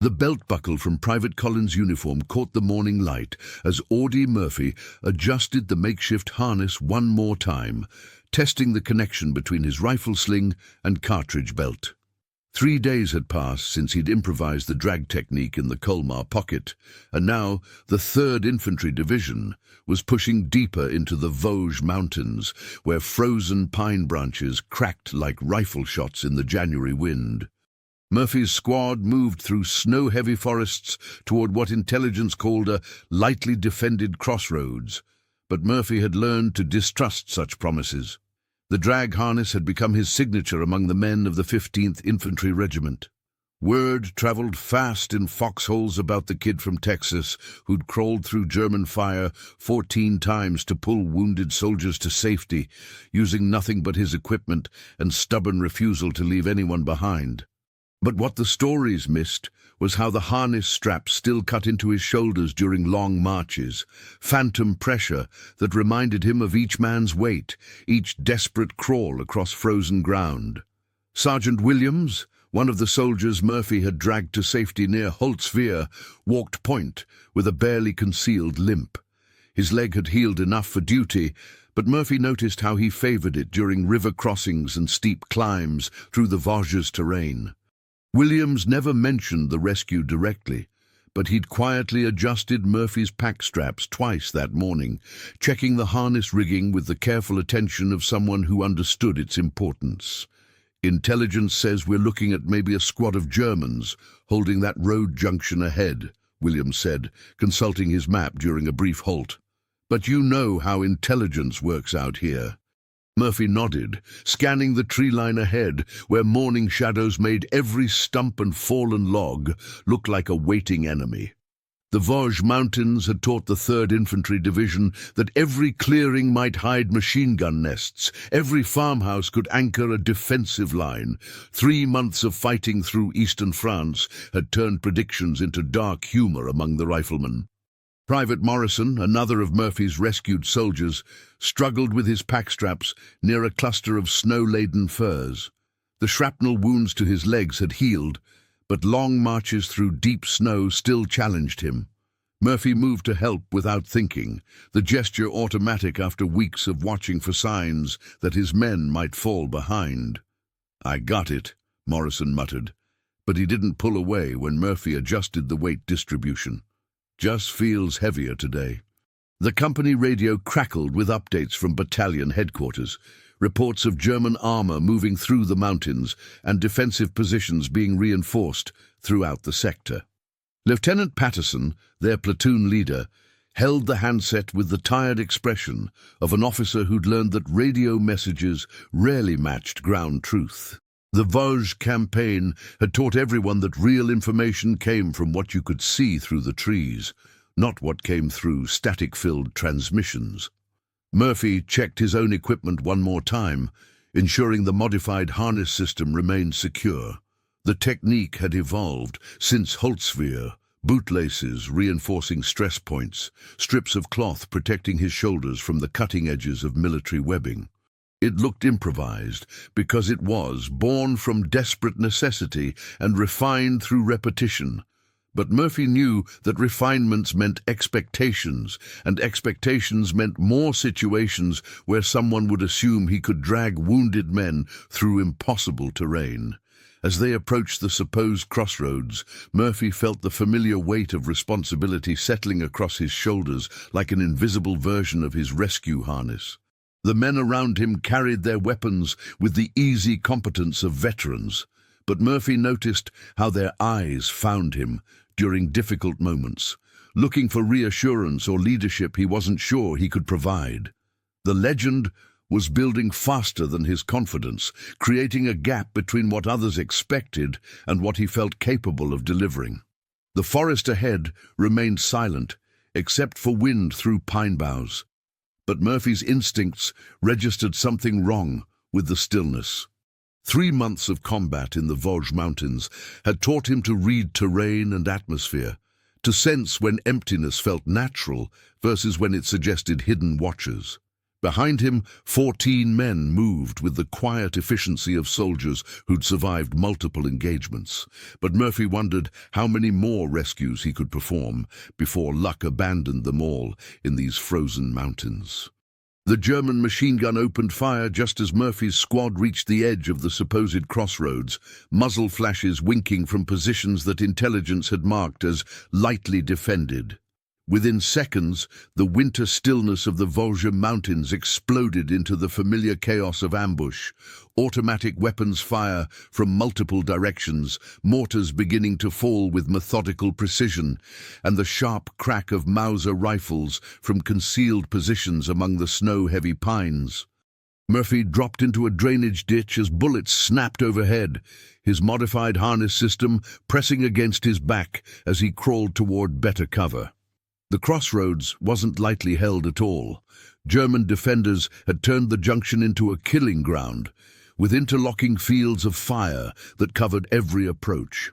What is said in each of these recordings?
The belt buckle from Private Collins' uniform caught the morning light as Audie Murphy adjusted the makeshift harness one more time, testing the connection between his rifle sling and cartridge belt. 3 days had passed since he'd improvised the drag technique in the Colmar pocket, and now the 3rd Infantry Division was pushing deeper into the Vosges Mountains, where frozen pine branches cracked like rifle shots in the January wind. Murphy's squad moved through snow-heavy forests toward what intelligence called a lightly defended crossroads, but Murphy had learned to distrust such promises. The drag harness had become his signature among the men of the 15th Infantry Regiment. Word traveled fast in foxholes about the kid from Texas who'd crawled through German fire 14 times to pull wounded soldiers to safety, using nothing but his equipment and stubborn refusal to leave anyone behind. But what the stories missed was how the harness straps still cut into his shoulders during long marches, phantom pressure that reminded him of each man's weight, each desperate crawl across frozen ground. Sergeant Williams, one of the soldiers Murphy had dragged to safety near Holtzwihr, walked point with a barely concealed limp. His leg had healed enough for duty, but Murphy noticed how he favored it during river crossings and steep climbs through the Vosges terrain. Williams never mentioned the rescue directly, but he'd quietly adjusted Murphy's pack straps twice that morning, checking the harness rigging with the careful attention of someone who understood its importance. "Intelligence says we're looking at maybe a squad of Germans holding that road junction ahead," Williams said, consulting his map during a brief halt. "But you know how intelligence works out here." Murphy nodded, scanning the tree line ahead, where morning shadows made every stump and fallen log look like a waiting enemy. The Vosges Mountains had taught the 3rd Infantry Division that every clearing might hide machine gun nests, every farmhouse could anchor a defensive line. 3 months of fighting through eastern France had turned predictions into dark humor among the riflemen. Private Morrison, another of Murphy's rescued soldiers, struggled with his pack straps near a cluster of snow-laden firs. The shrapnel wounds to his legs had healed, but long marches through deep snow still challenged him. Murphy moved to help without thinking, the gesture automatic after weeks of watching for signs that his men might fall behind. "I got it," Morrison muttered, but he didn't pull away when Murphy adjusted the weight distribution. "Just feels heavier today." The company radio crackled with updates from battalion headquarters, reports of German armor moving through the mountains and defensive positions being reinforced throughout the sector. Lieutenant Patterson, their platoon leader, held the handset with the tired expression of an officer who'd learned that radio messages rarely matched ground truth. The Vosges campaign had taught everyone that real information came from what you could see through the trees, not what came through static-filled transmissions. Murphy checked his own equipment one more time, ensuring the modified harness system remained secure. The technique had evolved since Holtzwihr: bootlaces reinforcing stress points, strips of cloth protecting his shoulders from the cutting edges of military webbing. It looked improvised because it was born from desperate necessity and refined through repetition. But Murphy knew that refinements meant expectations, and expectations meant more situations where someone would assume he could drag wounded men through impossible terrain. As they approached the supposed crossroads, Murphy felt the familiar weight of responsibility settling across his shoulders like an invisible version of his rescue harness. The men around him carried their weapons with the easy competence of veterans, but Murphy noticed how their eyes found him during difficult moments, looking for reassurance or leadership he wasn't sure he could provide. The legend was building faster than his confidence, creating a gap between what others expected and what he felt capable of delivering. The forest ahead remained silent, except for wind through pine boughs. But Murphy's instincts registered something wrong with the stillness. 3 months of combat in the Vosges Mountains had taught him to read terrain and atmosphere, to sense when emptiness felt natural versus when it suggested hidden watchers. Behind him, 14 men moved with the quiet efficiency of soldiers who'd survived multiple engagements. But Murphy wondered how many more rescues he could perform before luck abandoned them all in these frozen mountains. The German machine gun opened fire just as Murphy's squad reached the edge of the supposed crossroads, muzzle flashes winking from positions that intelligence had marked as lightly defended. Within seconds, the winter stillness of the Vosges Mountains exploded into the familiar chaos of ambush. Automatic weapons fire from multiple directions, mortars beginning to fall with methodical precision, and the sharp crack of Mauser rifles from concealed positions among the snow-heavy pines. Murphy dropped into a drainage ditch as bullets snapped overhead, his modified harness system pressing against his back as he crawled toward better cover. The crossroads wasn't lightly held at all. German defenders had turned the junction into a killing ground, with interlocking fields of fire that covered every approach.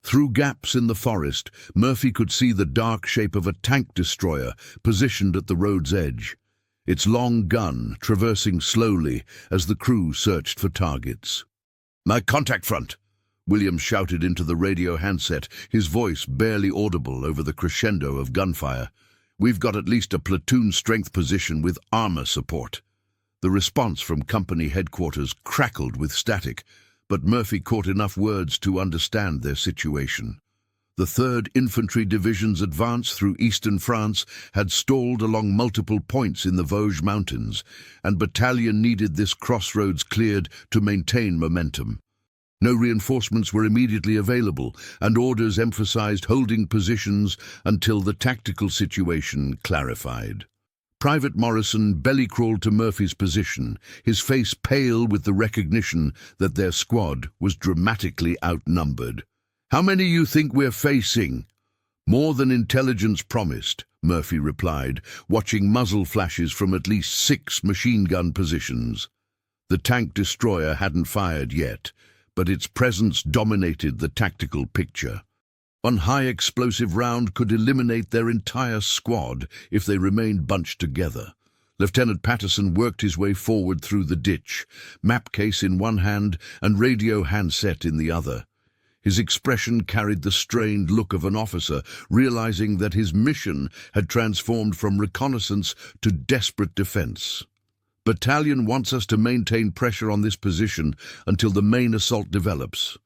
Through gaps in the forest, Murphy could see the dark shape of a tank destroyer positioned at the road's edge, its long gun traversing slowly as the crew searched for targets. "My contact front!" William shouted into the radio handset, his voice barely audible over the crescendo of gunfire. "We've got at least a platoon-strength position with armor support." The response from company headquarters crackled with static, but Murphy caught enough words to understand their situation. The 3rd Infantry Division's advance through eastern France had stalled along multiple points in the Vosges Mountains, and battalion needed this crossroads cleared to maintain momentum. No reinforcements were immediately available, and orders emphasized holding positions until the tactical situation clarified. Private Morrison belly-crawled to Murphy's position, his face pale with the recognition that their squad was dramatically outnumbered. "How many you think we're facing?" "More than intelligence promised," Murphy replied, watching muzzle flashes from at least 6 machine gun positions. The tank destroyer hadn't fired yet, but its presence dominated the tactical picture. One high-explosive round could eliminate their entire squad if they remained bunched together. Lieutenant Patterson worked his way forward through the ditch, map case in one hand and radio handset in the other. His expression carried the strained look of an officer, realizing that his mission had transformed from reconnaissance to desperate defense. "Battalion wants us to maintain pressure on this position until the main assault develops."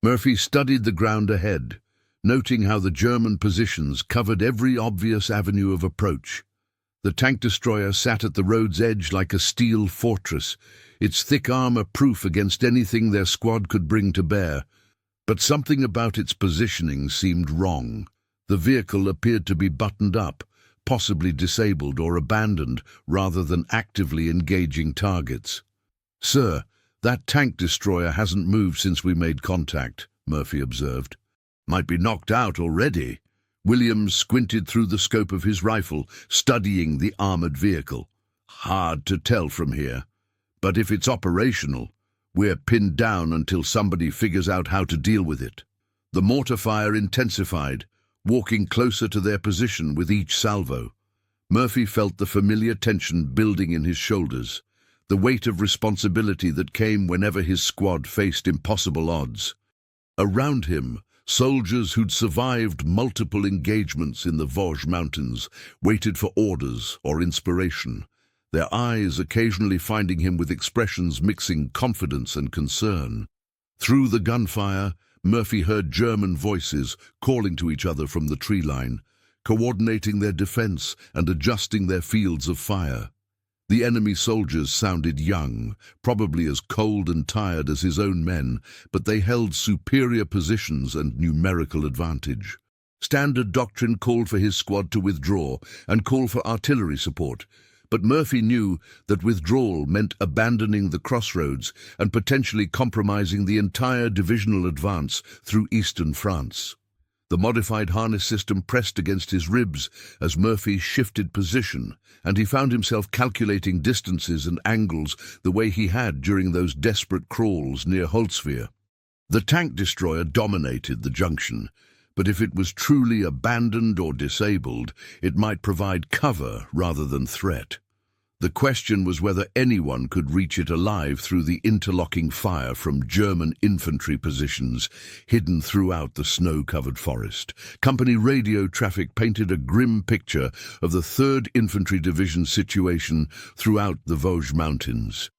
Murphy studied the ground ahead, noting how the German positions covered every obvious avenue of approach. The tank destroyer sat at the road's edge like a steel fortress, its thick armor proof against anything their squad could bring to bear. But something about its positioning seemed wrong. The vehicle appeared to be buttoned up, possibly disabled or abandoned, rather than actively engaging targets. "Sir, that tank destroyer hasn't moved since we made contact," Murphy observed. "Might be knocked out already." Williams squinted through the scope of his rifle, studying the armored vehicle. "Hard to tell from here. But if it's operational, we're pinned down until somebody figures out how to deal with it." The mortar fire intensified, walking closer to their position with each salvo. Murphy felt the familiar tension building in his shoulders, the weight of responsibility that came whenever his squad faced impossible odds. Around him, soldiers who'd survived multiple engagements in the Vosges Mountains waited for orders or inspiration, their eyes occasionally finding him with expressions mixing confidence and concern. Through the gunfire, Murphy heard German voices calling to each other from the tree line, coordinating their defense and adjusting their fields of fire. The enemy soldiers sounded young, probably as cold and tired as his own men, but they held superior positions and numerical advantage. Standard doctrine called for his squad to withdraw and call for artillery support, but Murphy knew that withdrawal meant abandoning the crossroads and potentially compromising the entire divisional advance through eastern France. The modified harness system pressed against his ribs as Murphy shifted position, and he found himself calculating distances and angles the way he had during those desperate crawls near Holzwihr. The tank destroyer dominated the junction, but if it was truly abandoned or disabled, it might provide cover rather than threat. The question was whether anyone could reach it alive through the interlocking fire from German infantry positions hidden throughout the snow-covered forest. Company radio traffic painted a grim picture of the 3rd Infantry Division's situation throughout the Vosges Mountains.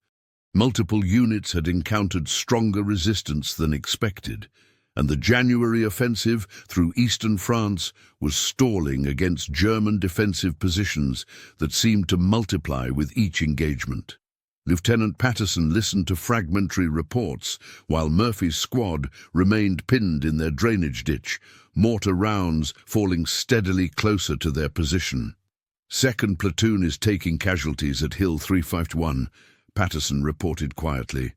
Multiple units had encountered stronger resistance than expected, and the January offensive through eastern France was stalling against German defensive positions that seemed to multiply with each engagement. Lieutenant Patterson listened to fragmentary reports, while Murphy's squad remained pinned in their drainage ditch, mortar rounds falling steadily closer to their position. "2nd Platoon is taking casualties at Hill 351, Patterson reported quietly.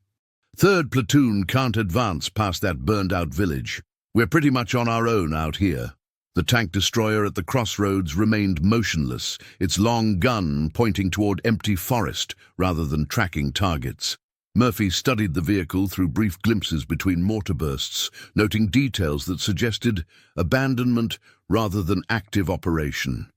"3rd Platoon can't advance past that burned-out village. We're pretty much on our own out here." The tank destroyer at the crossroads remained motionless, its long gun pointing toward empty forest rather than tracking targets. Murphy studied the vehicle through brief glimpses between mortar bursts, noting details that suggested abandonment rather than active operation.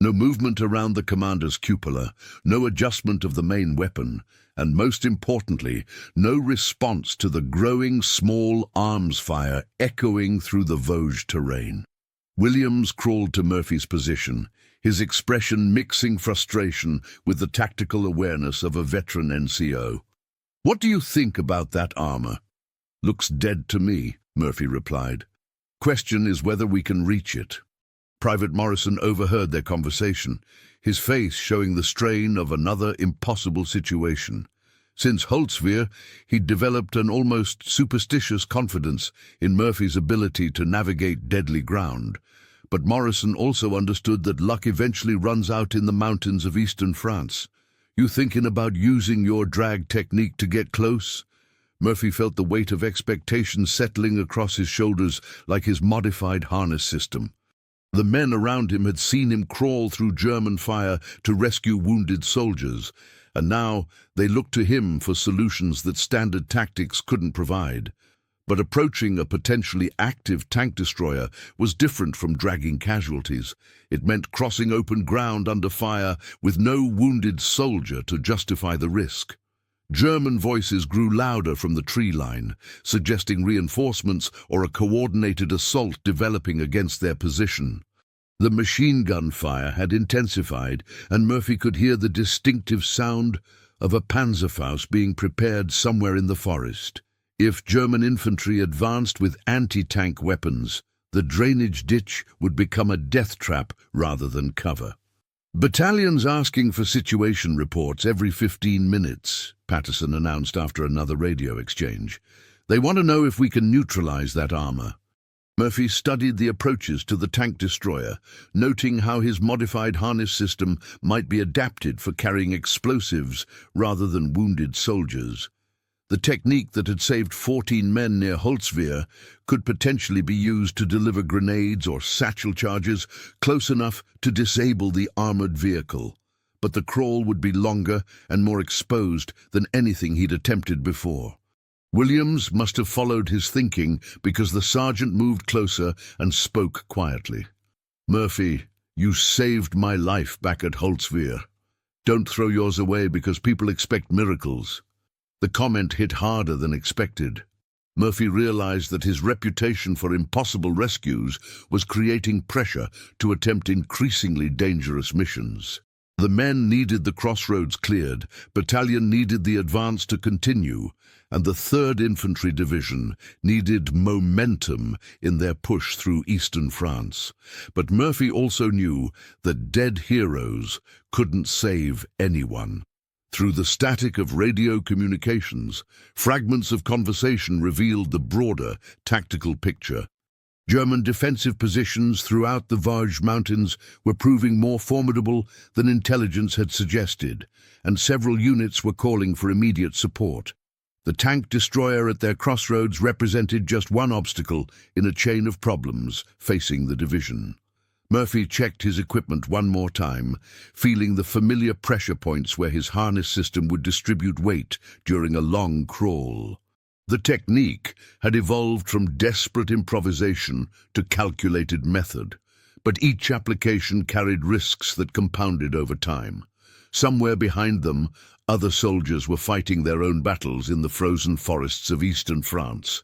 No movement around the commander's cupola, no adjustment of the main weapon, and most importantly, no response to the growing small arms fire echoing through the Vosges terrain. Williams crawled to Murphy's position, his expression mixing frustration with the tactical awareness of a veteran NCO. "What do you think about that armor?" "Looks dead to me," Murphy replied. "Question is whether we can reach it." Private Morrison overheard their conversation, his face showing the strain of another impossible situation. Since Holtzwihr, he'd developed an almost superstitious confidence in Murphy's ability to navigate deadly ground. But Morrison also understood that luck eventually runs out in the mountains of eastern France. "You thinking about using your drag technique to get close?" Murphy felt the weight of expectation settling across his shoulders like his modified harness system. The men around him had seen him crawl through German fire to rescue wounded soldiers, and now they looked to him for solutions that standard tactics couldn't provide. But approaching a potentially active tank destroyer was different from dragging casualties. It meant crossing open ground under fire with no wounded soldier to justify the risk. German voices grew louder from the tree line, suggesting reinforcements or a coordinated assault developing against their position. The machine gun fire had intensified, and Murphy could hear the distinctive sound of a Panzerfaust being prepared somewhere in the forest. If German infantry advanced with anti-tank weapons, the drainage ditch would become a death trap rather than cover. "Battalions asking for situation reports every 15 minutes, Patterson announced after another radio exchange. "They want to know if we can neutralize that armor." Murphy studied the approaches to the tank destroyer, noting how his modified harness system might be adapted for carrying explosives rather than wounded soldiers. The technique that had saved 14 men near Holtzwihr could potentially be used to deliver grenades or satchel charges close enough to disable the armored vehicle. But the crawl would be longer and more exposed than anything he'd attempted before. Williams must have followed his thinking because the sergeant moved closer and spoke quietly. "Murphy, you saved my life back at Holtzwihr. Don't throw yours away because people expect miracles." The comment hit harder than expected. Murphy realized that his reputation for impossible rescues was creating pressure to attempt increasingly dangerous missions. The men needed the crossroads cleared, battalion needed the advance to continue, and the 3rd Infantry Division needed momentum in their push through eastern France. But Murphy also knew that dead heroes couldn't save anyone. Through the static of radio communications, fragments of conversation revealed the broader tactical picture. German defensive positions throughout the Vosges Mountains were proving more formidable than intelligence had suggested, and several units were calling for immediate support. The tank destroyer at their crossroads represented just one obstacle in a chain of problems facing the division. Murphy checked his equipment one more time, feeling the familiar pressure points where his harness system would distribute weight during a long crawl. The technique had evolved from desperate improvisation to calculated method, but each application carried risks that compounded over time. Somewhere behind them, other soldiers were fighting their own battles in the frozen forests of eastern France,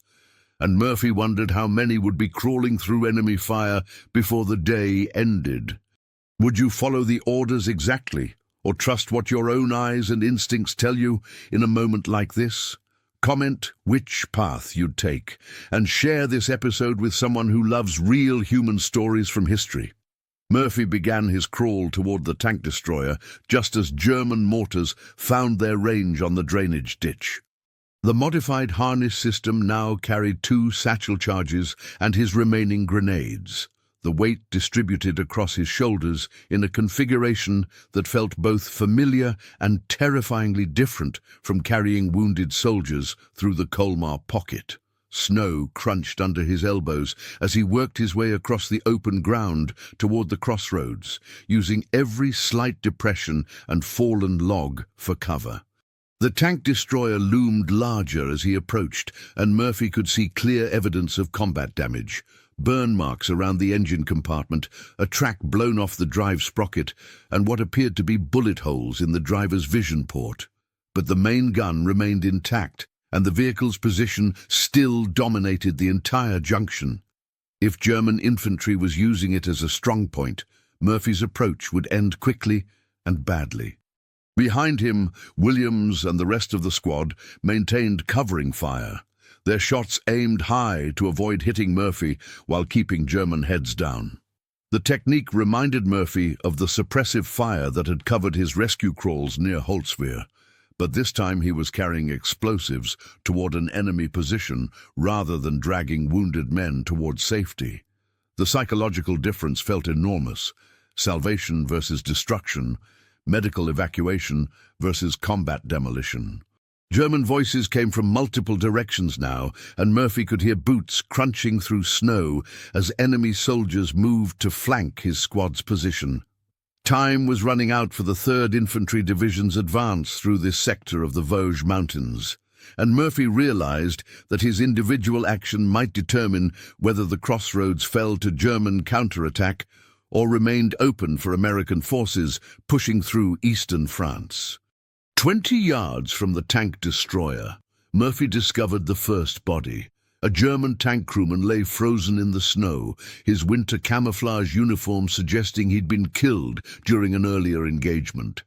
and Murphy wondered how many would be crawling through enemy fire before the day ended. Would you follow the orders exactly, or trust what your own eyes and instincts tell you in a moment like this? Comment which path you'd take, and share this episode with someone who loves real human stories from history. Murphy began his crawl toward the tank destroyer just as German mortars found their range on the drainage ditch. The modified harness system now carried 2 satchel charges and his remaining grenades, the weight distributed across his shoulders in a configuration that felt both familiar and terrifyingly different from carrying wounded soldiers through the Colmar pocket. Snow crunched under his elbows as he worked his way across the open ground toward the crossroads, using every slight depression and fallen log for cover. The tank destroyer loomed larger as he approached, and Murphy could see clear evidence of combat damage. Burn marks around the engine compartment, a track blown off the drive sprocket, and what appeared to be bullet holes in the driver's vision port. But the main gun remained intact, and the vehicle's position still dominated the entire junction. If German infantry was using it as a strong point, Murphy's approach would end quickly and badly. Behind him, Williams and the rest of the squad maintained covering fire, their shots aimed high to avoid hitting Murphy while keeping German heads down. The technique reminded Murphy of the suppressive fire that had covered his rescue crawls near Holzwehr, but this time he was carrying explosives toward an enemy position rather than dragging wounded men toward safety. The psychological difference felt enormous: salvation versus destruction, medical evacuation versus combat demolition. German voices came from multiple directions now, and Murphy could hear boots crunching through snow as enemy soldiers moved to flank his squad's position. Time was running out for the 3rd Infantry Division's advance through this sector of the Vosges Mountains, and Murphy realized that his individual action might determine whether the crossroads fell to German counterattack or remained open for American forces pushing through eastern France. 20 yards from the tank destroyer, Murphy discovered the first body. A German tank crewman lay frozen in the snow, his winter camouflage uniform suggesting he'd been killed during an earlier engagement.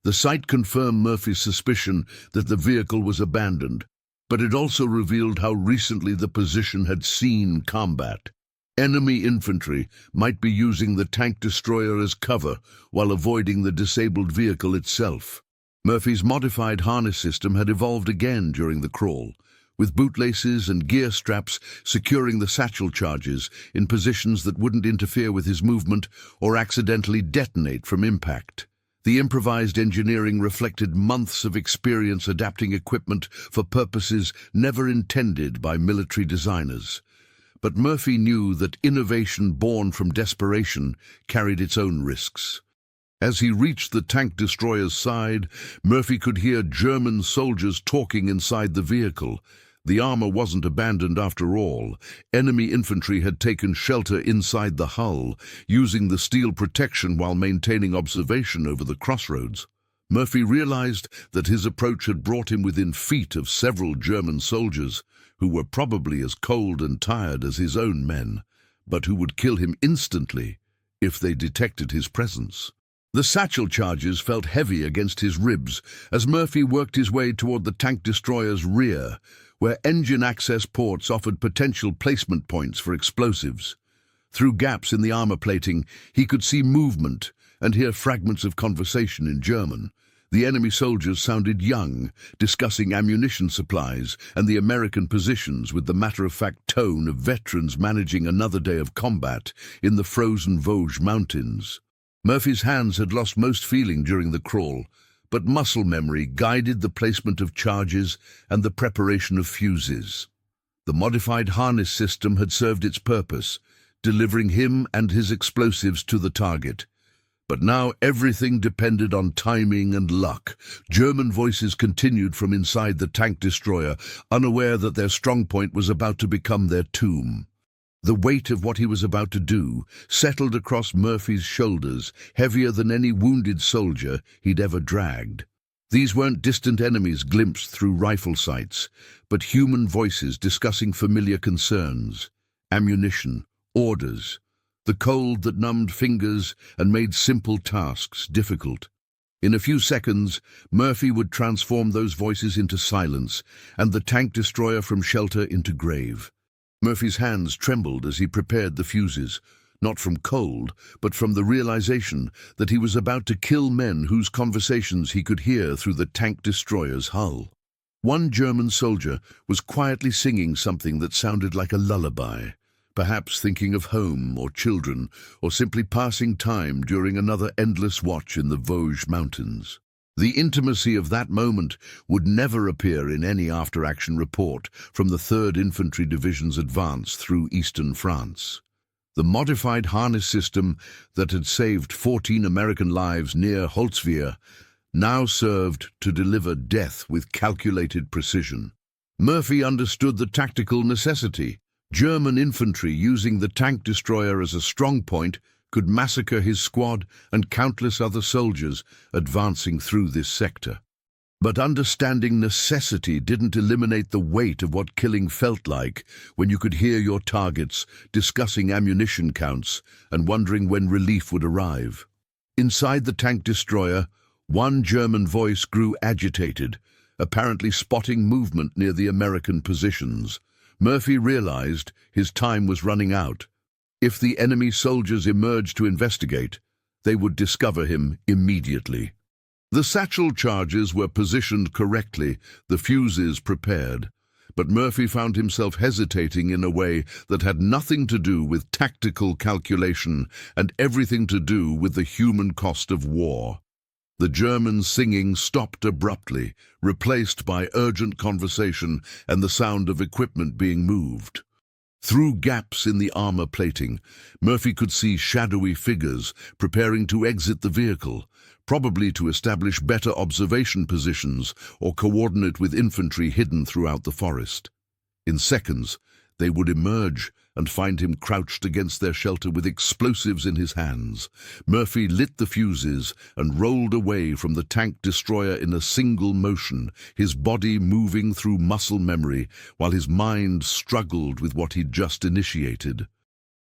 The sight confirmed Murphy's suspicion that the vehicle was abandoned, but it also revealed how recently the position had seen combat. Enemy infantry might be using the tank destroyer as cover while avoiding the disabled vehicle itself. Murphy's modified harness system had evolved again during the crawl, with bootlaces and gear straps securing the satchel charges in positions that wouldn't interfere with his movement or accidentally detonate from impact. The improvised engineering reflected months of experience adapting equipment for purposes never intended by military designers. But Murphy knew that innovation born from desperation carried its own risks. As he reached the tank destroyer's side, Murphy could hear German soldiers talking inside the vehicle. The armor wasn't abandoned after all. Enemy infantry had taken shelter inside the hull, using the steel protection while maintaining observation over the crossroads. Murphy realized that his approach had brought him within feet of several German soldiers, who were probably as cold and tired as his own men, but who would kill him instantly if they detected his presence. The satchel charges felt heavy against his ribs as Murphy worked his way toward the tank destroyer's rear, where engine access ports offered potential placement points for explosives. Through gaps in the armor plating, he could see movement and hear fragments of conversation in German. The enemy soldiers sounded young, discussing ammunition supplies and the American positions with the matter-of-fact tone of veterans managing another day of combat in the frozen Vosges Mountains. Murphy's hands had lost most feeling during the crawl, but muscle memory guided the placement of charges and the preparation of fuses. The modified harness system had served its purpose, delivering him and his explosives to the target. But now everything depended on timing and luck. German voices continued from inside the tank destroyer, unaware that their strongpoint was about to become their tomb. The weight of what he was about to do settled across Murphy's shoulders, heavier than any wounded soldier he'd ever dragged. These weren't distant enemies glimpsed through rifle sights, but human voices discussing familiar concerns, ammunition, orders, the cold that numbed fingers and made simple tasks difficult. In a few seconds, Murphy would transform those voices into silence and the tank destroyer from shelter into grave. Murphy's hands trembled as he prepared the fuses, not from cold, but from the realization that he was about to kill men whose conversations he could hear through the tank destroyer's hull. One German soldier was quietly singing something that sounded like a lullaby, perhaps thinking of home or children, or simply passing time during another endless watch in the Vosges Mountains. The intimacy of that moment would never appear in any after-action report from the 3rd Infantry Division's advance through eastern France. The modified harness system that had saved 14 American lives near Holzwihr now served to deliver death with calculated precision. Murphy understood the tactical necessity. German infantry using the tank destroyer as a strong point could massacre his squad and countless other soldiers advancing through this sector. But understanding necessity didn't eliminate the weight of what killing felt like when you could hear your targets discussing ammunition counts and wondering when relief would arrive. Inside the tank destroyer, one German voice grew agitated, apparently spotting movement near the American positions. Murphy realized his time was running out. If the enemy soldiers emerged to investigate, they would discover him immediately. The satchel charges were positioned correctly, the fuses prepared, but Murphy found himself hesitating in a way that had nothing to do with tactical calculation and everything to do with the human cost of war. The German singing stopped abruptly, replaced by urgent conversation and the sound of equipment being moved. Through gaps in the armor plating, Murphy could see shadowy figures preparing to exit the vehicle, probably to establish better observation positions or coordinate with infantry hidden throughout the forest. In seconds, they would emerge and find him crouched against their shelter with explosives in his hands. Murphy lit the fuses and rolled away from the tank destroyer in a single motion, his body moving through muscle memory while his mind struggled with what he'd just initiated.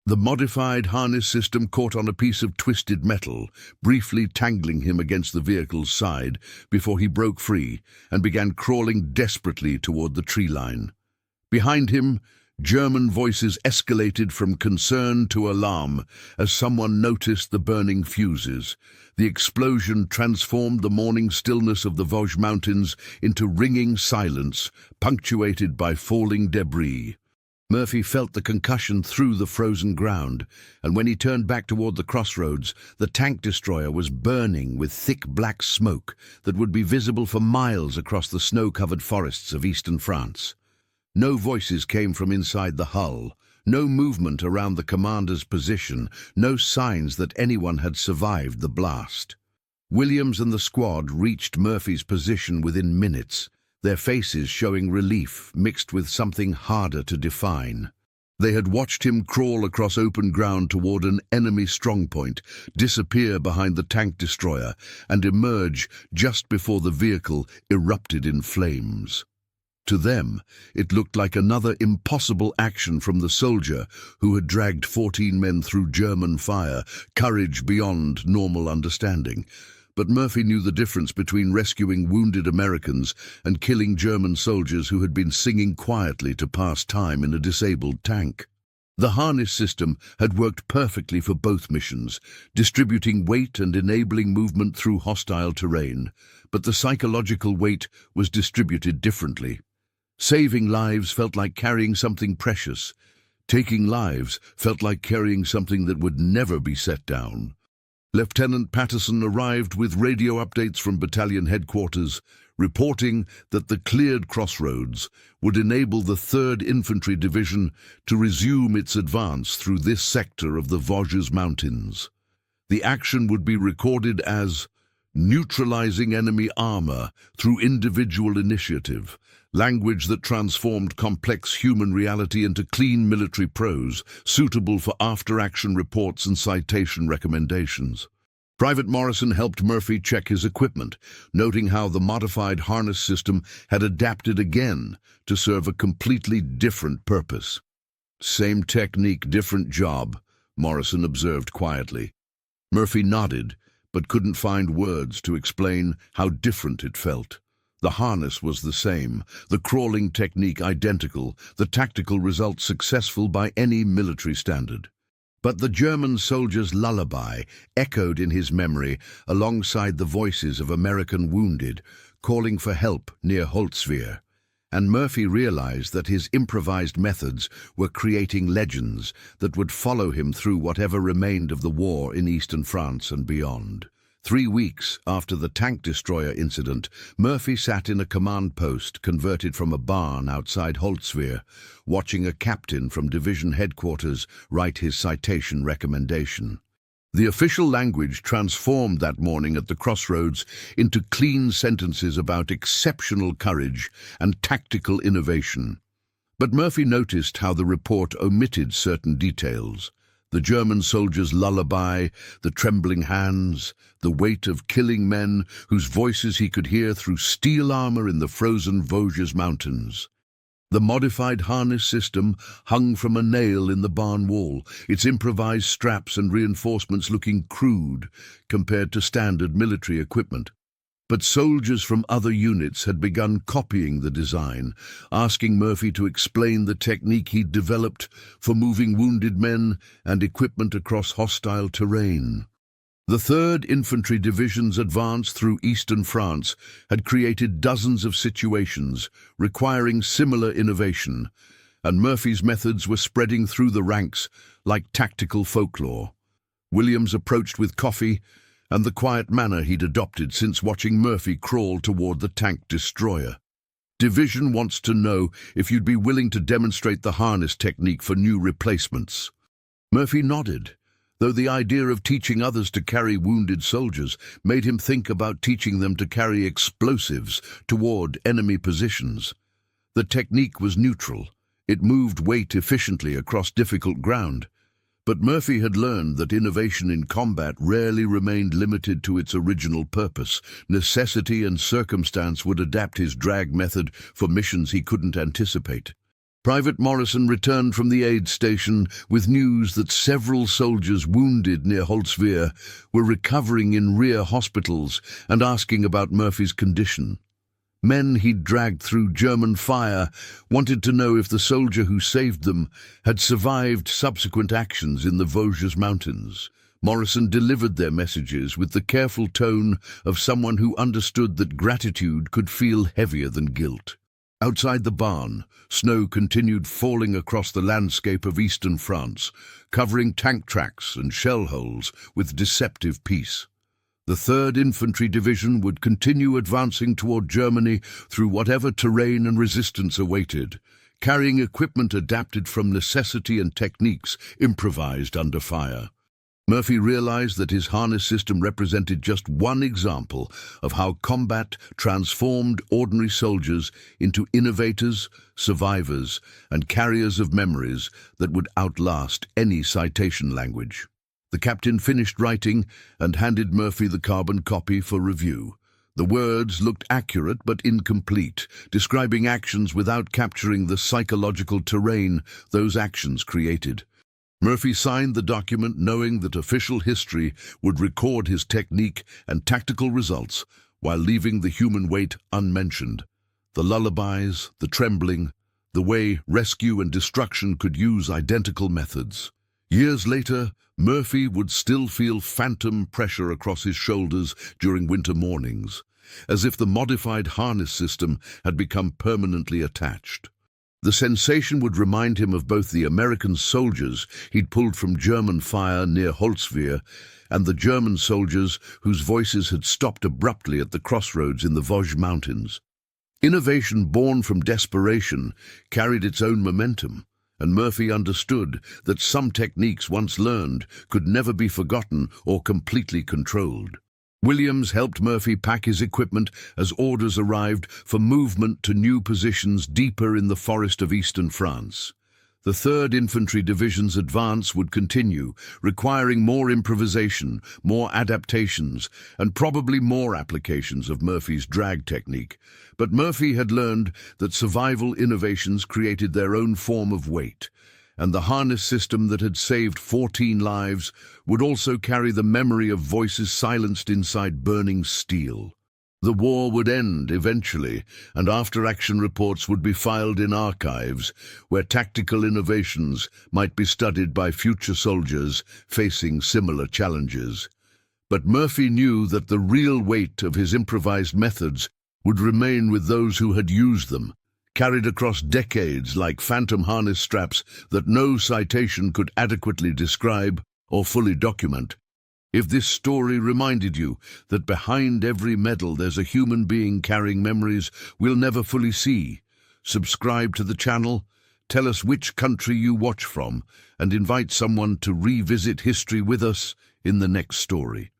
The modified harness system caught on a piece of twisted metal, briefly tangling him against the vehicle's side before he broke free and began crawling desperately toward the tree line. Behind him, German voices escalated from concern to alarm as someone noticed the burning fuses. The explosion transformed the morning stillness of the Vosges Mountains into ringing silence, punctuated by falling debris. Murphy felt the concussion through the frozen ground, and when he turned back toward the crossroads, the tank destroyer was burning with thick black smoke that would be visible for miles across the snow-covered forests of eastern France. No voices came from inside the hull, no movement around the commander's position, no signs that anyone had survived the blast. Williams and the squad reached Murphy's position within minutes, their faces showing relief mixed with something harder to define. They had watched him crawl across open ground toward an enemy strongpoint, disappear behind the tank destroyer, and emerge just before the vehicle erupted in flames. To them, it looked like another impossible action from the soldier who had dragged 14 men through German fire, courage beyond normal understanding. But Murphy knew the difference between rescuing wounded Americans and killing German soldiers who had been singing quietly to pass time in a disabled tank. The harness system had worked perfectly for both missions, distributing weight and enabling movement through hostile terrain, but the psychological weight was distributed differently. Saving lives felt like carrying something precious. Taking lives felt like carrying something that would never be set down. Lieutenant Patterson arrived with radio updates from battalion headquarters, reporting that the cleared crossroads would enable the 3rd Infantry Division to resume its advance through this sector of the Vosges Mountains. The action would be recorded as neutralizing enemy armor through individual initiative, language that transformed complex human reality into clean military prose, suitable for after-action reports and citation recommendations. Private Morrison helped Murphy check his equipment, noting how the modified harness system had adapted again to serve a completely different purpose. "Same technique, different job," Morrison observed quietly. Murphy nodded, but couldn't find words to explain how different it felt. The harness was the same, the crawling technique identical, the tactical results successful by any military standard. But the German soldier's lullaby echoed in his memory alongside the voices of American wounded, calling for help near Holzwehr. And Murphy realized that his improvised methods were creating legends that would follow him through whatever remained of the war in eastern France and beyond. 3 weeks after the tank destroyer incident, Murphy sat in a command post converted from a barn outside Holzwehr, watching a captain from division headquarters write his citation recommendation. The official language transformed that morning at the crossroads into clean sentences about exceptional courage and tactical innovation. But Murphy noticed how the report omitted certain details. The German soldier's lullaby, the trembling hands, the weight of killing men whose voices he could hear through steel armor in the frozen Vosges mountains. The modified harness system hung from a nail in the barn wall, its improvised straps and reinforcements looking crude compared to standard military equipment. But soldiers from other units had begun copying the design, asking Murphy to explain the technique he'd developed for moving wounded men and equipment across hostile terrain. The 3rd Infantry Division's advance through eastern France had created dozens of situations requiring similar innovation, and Murphy's methods were spreading through the ranks like tactical folklore. Williams approached with coffee and the quiet manner he'd adopted since watching Murphy crawl toward the tank destroyer. "Division wants to know if you'd be willing to demonstrate the harness technique for new replacements." Murphy nodded, though the idea of teaching others to carry wounded soldiers made him think about teaching them to carry explosives toward enemy positions. The technique was neutral. It moved weight efficiently across difficult ground. But Murphy had learned that innovation in combat rarely remained limited to its original purpose. Necessity and circumstance would adapt his drag method for missions he couldn't anticipate. Private Morrison returned from the aid station with news that several soldiers wounded near Holzwehr were recovering in rear hospitals and asking about Murphy's condition. Men he'd dragged through German fire wanted to know if the soldier who saved them had survived subsequent actions in the Vosges mountains. Morrison delivered their messages with the careful tone of someone who understood that gratitude could feel heavier than guilt. Outside the barn, snow continued falling across the landscape of eastern France, covering tank tracks and shell holes with deceptive peace. The 3rd Infantry Division would continue advancing toward Germany through whatever terrain and resistance awaited, carrying equipment adapted from necessity and techniques improvised under fire. Murphy realized that his harness system represented just one example of how combat transformed ordinary soldiers into innovators, survivors, and carriers of memories that would outlast any citation language. The captain finished writing and handed Murphy the carbon copy for review. The words looked accurate but incomplete, describing actions without capturing the psychological terrain those actions created. Murphy signed the document knowing that official history would record his technique and tactical results while leaving the human weight unmentioned. The lullabies, the trembling, the way rescue and destruction could use identical methods. Years later, Murphy would still feel phantom pressure across his shoulders during winter mornings, as if the modified harness system had become permanently attached. The sensation would remind him of both the American soldiers he'd pulled from German fire near Holzwehr and the German soldiers whose voices had stopped abruptly at the crossroads in the Vosges mountains. Innovation born from desperation carried its own momentum, and Murphy understood that some techniques once learned could never be forgotten or completely controlled. Williams helped Murphy pack his equipment as orders arrived for movement to new positions deeper in the forest of eastern France. The 3rd Infantry Division's advance would continue, requiring more improvisation, more adaptations, and probably more applications of Murphy's drag technique. But Murphy had learned that survival innovations created their own form of weight, and the harness system that had saved 14 lives would also carry the memory of voices silenced inside burning steel. The war would end eventually, and after-action reports would be filed in archives, where tactical innovations might be studied by future soldiers facing similar challenges. But Murphy knew that the real weight of his improvised methods would remain with those who had used them, carried across decades like phantom harness straps that no citation could adequately describe or fully document. If this story reminded you that behind every medal there's a human being carrying memories we'll never fully see, subscribe to the channel, tell us which country you watch from, and invite someone to revisit history with us in the next story.